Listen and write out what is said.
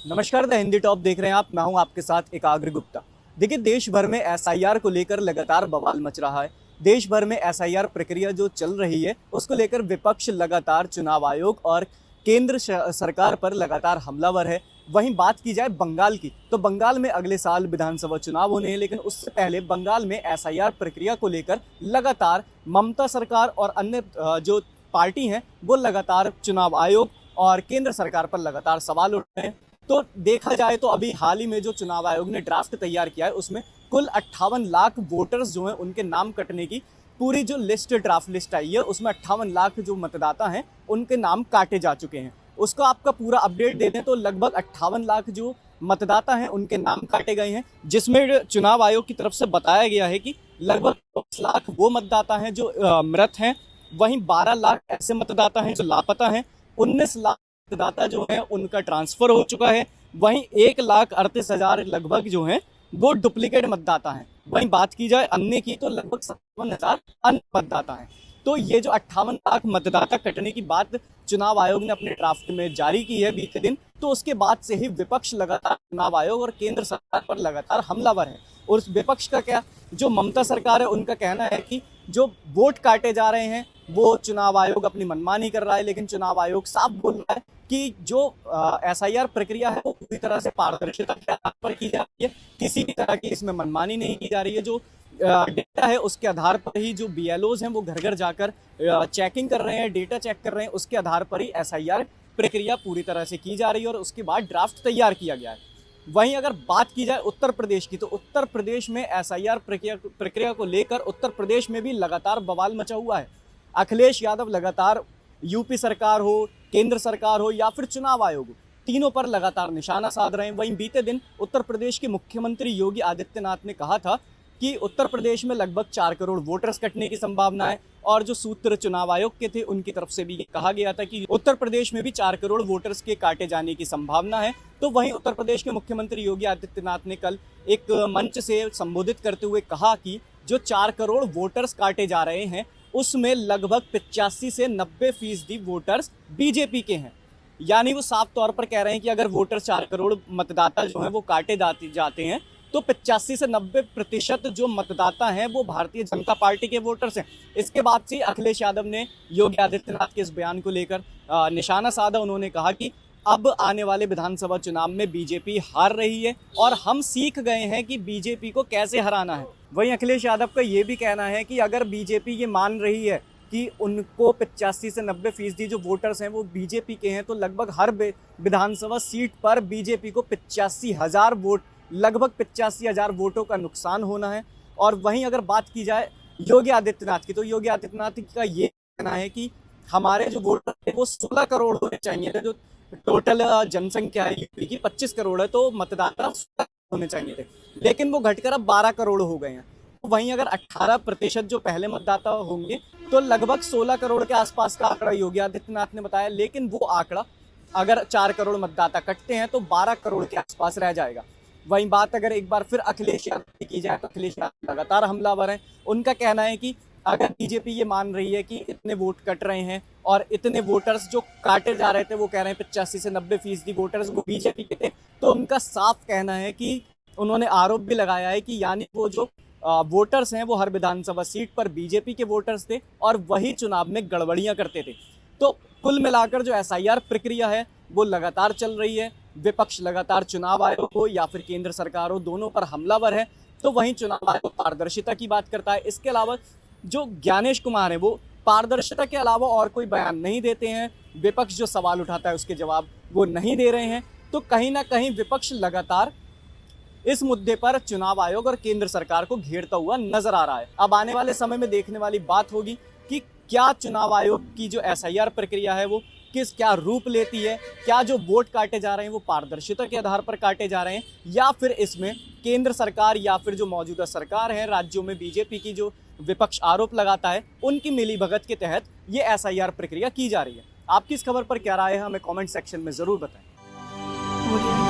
नमस्कार, the Hindi top देख रहे हैं आप। मैं हूं आपके साथ एकाग्र गुप्ता। देखिए, देश भर में एसआईआर को लेकर लगातार बवाल मच रहा है। देश भर में एसआईआर प्रक्रिया जो चल रही है उसको लेकर विपक्ष लगातार चुनाव आयोग और केंद्र सरकार पर लगातार हमलावर है। वहीं बात की जाए बंगाल की, तो बंगाल में अगले साल विधानसभा चुनाव होने हैं, लेकिन उससे पहले बंगाल में एसआईआर प्रक्रिया को लेकर लगातार ममता सरकार और अन्य जो पार्टी हैं वो लगातार चुनाव आयोग और केंद्र सरकार पर लगातार सवाल उठ रहे हैं। तो देखा जाए तो अभी हाल ही में जो चुनाव आयोग ने ड्राफ्ट तैयार किया है उसमें कुल 58 लाख वोटर्स जो हैं उनके नाम कटने की पूरी जो लिस्ट ड्राफ्ट लिस्ट आई है उसमें 58 लाख जो मतदाता हैं उनके नाम काटे जा चुके हैं। उसका आपका पूरा अपडेट दे दें तो लगभग 58 लाख जो मतदाता हैं उनके नाम काटे गए हैं, जिसमें चुनाव आयोग की तरफ से बताया गया है कि लगभग 24 लाख वो मतदाता हैं जो मृत हैं। वहीं 12 लाख ऐसे मतदाता हैं जो लापता हैं। 19 लाख मतदाता जो है उनका ट्रांसफर हो चुका है। वहीं 1,38,000 लगभग जो है वो डुप्लीकेट मतदाता हैं। वहीं बात की जाए अन्य की तो लगभग 57,000 अन्य मतदाता हैं। तो ये जो 58 लाख मतदाता कटने की बात चुनाव आयोग ने अपने ड्राफ्ट में जारी की है बीते दिन, तो उसके बाद से ही विपक्ष लगातार चुनाव आयोग और केंद्र सरकार पर लगातार हमलावर है। और उस विपक्ष का क्या, जो ममता सरकार है उनका कहना है कि जो वोट काटे जा रहे हैं वो चुनाव आयोग अपनी मनमानी कर रहा है, लेकिन चुनाव आयोग साफ बोल रहा है कि जो एसआईआर प्रक्रिया है वो पूरी तरह से पारदर्शिता के आधार पर की जा रही है। किसी भी तरह की इसमें मनमानी नहीं की जा रही है। जो डेटा है उसके आधार पर ही जो बीएलओज हैं वो घर घर जाकर चेकिंग कर रहे हैं, डेटा चेक कर रहे हैं, उसके आधार पर ही एसआईआर प्रक्रिया पूरी तरह से की जा रही है और उसके बाद ड्राफ्ट तैयार किया गया है। वहीं अगर बात की जाए उत्तर प्रदेश की, तो उत्तर प्रदेश में एसआईआर प्रक्रिया को लेकर उत्तर प्रदेश में भी लगातार बवाल मचा हुआ है। अखिलेश यादव लगातार यूपी सरकार हो, केंद्र सरकार हो या फिर चुनाव आयोग हो, तीनों पर लगातार निशाना साध रहे हैं। वहीं बीते दिन उत्तर प्रदेश के मुख्यमंत्री योगी आदित्यनाथ ने कहा था कि उत्तर प्रदेश में लगभग 4 करोड़ वोटर्स कटने की संभावना है। और जो सूत्र चुनाव आयोग के थे उनकी तरफ से भी ये कहा गया था कि उत्तर प्रदेश में भी 4 करोड़ वोटर्स के काटे जाने की संभावना है। तो वहीं उत्तर प्रदेश के मुख्यमंत्री योगी आदित्यनाथ ने कल एक मंच से संबोधित करते हुए कहा कि जो 4 करोड़ वोटर्स काटे जा रहे हैं उसमें लगभग 85 से 90% वोटर्स बीजेपी के हैं। यानी वो साफ तौर पर कह रहे हैं कि अगर वोटर 4 करोड़ मतदाता जो हैं वो काटे जाते हैं तो 85 से 90% जो मतदाता हैं वो भारतीय जनता पार्टी के वोटर्स हैं। इसके बाद से अखिलेश यादव ने योगी आदित्यनाथ के इस बयान को लेकर निशाना साधा। उन्होंने कहा कि अब आने वाले विधानसभा चुनाव में बीजेपी हार रही है और हम सीख गए हैं कि बीजेपी को कैसे हराना है। वहीं अखिलेश यादव का ये भी कहना है कि अगर बीजेपी ये मान रही है कि उनको 85 से 90% जो वोटर्स हैं वो बीजेपी के हैं, तो लगभग हर विधानसभा सीट पर बीजेपी को 85,000 वोट, लगभग 85,000 वोटों का नुकसान होना है। और वहीं अगर बात की जाए योगी आदित्यनाथ की, तो योगी आदित्यनाथ का ये कहना है कि हमारे जो वोटर थे वो 16 करोड़ होने चाहिए थे। जो टोटल जनसंख्या है यूपी की 25 करोड़ है, तो मतदाता 16 होने चाहिए थे, लेकिन वो घटकर अब 12 करोड़ हो गए हैं। वहीं अगर 18% जो पहले मतदाता होंगे तो लगभग 16 करोड़ के आसपास का आंकड़ा योगी आदित्यनाथ ने बताया। लेकिन वो आंकड़ा अगर 4 करोड़ मतदाता कटते हैं तो 12 करोड़ के आसपास रह जाएगा। वहीं बात अगर एक बार फिर अखिलेश यादव की जाए तो अखिलेश यादव लगातार हमलावर हैं। उनका कहना है कि अगर बीजेपी ये मान रही है कि इतने वोट कट रहे हैं और इतने वोटर्स जो काटे जा रहे थे वो कह रहे हैं 85 से 90% वोटर्स वो बीजेपी के थे, तो उनका साफ कहना है कि उन्होंने आरोप भी लगाया है कि यानी वो जो वोटर्स हैं वो हर विधानसभा सीट पर बीजेपी के वोटर्स थे और वही चुनाव में गड़बड़ियां करते थे। तो कुल मिलाकर जो एसआईआर प्रक्रिया है वो लगातार चल रही है। विपक्ष लगातार चुनाव आयोग हो या फिर केंद्र सरकार हो, दोनों पर हमलावर है। तो वहीं चुनाव आयोग पारदर्शिता की बात करता है। इसके अलावा जो ज्ञानेश कुमार है वो पारदर्शिता के अलावा और कोई बयान नहीं देते हैं। विपक्ष जो सवाल उठाता है उसके जवाब वो नहीं दे रहे हैं। तो कहीं ना कहीं विपक्ष लगातार इस मुद्दे पर चुनाव आयोग और केंद्र सरकार को घेरता हुआ नजर आ रहा है। अब आने वाले समय में देखने वाली बात होगी कि क्या चुनाव आयोग की जो एसआईआर प्रक्रिया है वो क्या रूप लेती है। क्या जो वोट काटे जा रहे हैं वो पारदर्शिता के आधार पर काटे जा रहे हैं या फिर इसमें केंद्र सरकार या फिर जो मौजूदा सरकार है राज्यों में बीजेपी की जो विपक्ष आरोप लगाता है उनकी मिलीभगत के तहत ये एसआईआर प्रक्रिया की जा रही है। आपकी इस खबर पर क्या राय है हमें कमेंट सेक्शन में जरूर बताएं।